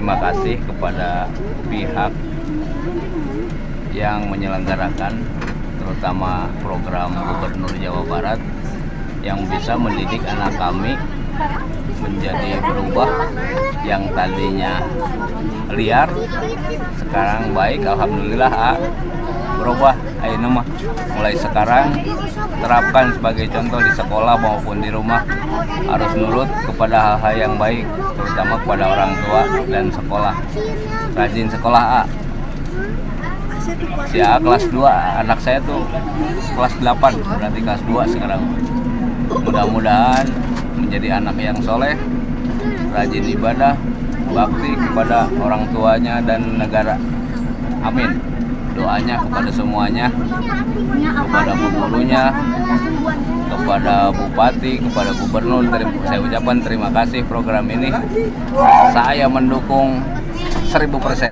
terima kasih kepada pihak yang menyelenggarakan, terutama program Gubernur Jawa Barat, yang bisa mendidik anak kami menjadi berubah, yang tadinya liar sekarang baik. Alhamdulillah berubah. Ayo nama mulai sekarang terapkan sebagai contoh di sekolah maupun di rumah, harus nurut kepada hal-hal yang baik, terutama kepada orang tua dan sekolah. Rajin sekolah A. Si A kelas 2, anak saya tuh kelas 8, berarti kelas 2 sekarang. Mudah-mudahan menjadi anak yang soleh, rajin ibadah, bakti kepada orang tuanya dan negara. Amin. Doanya kepada semuanya, kepada bu gurunya, kepada bupati, kepada gubernur. Saya ucapkan terima kasih program ini. Saya mendukung 1000%.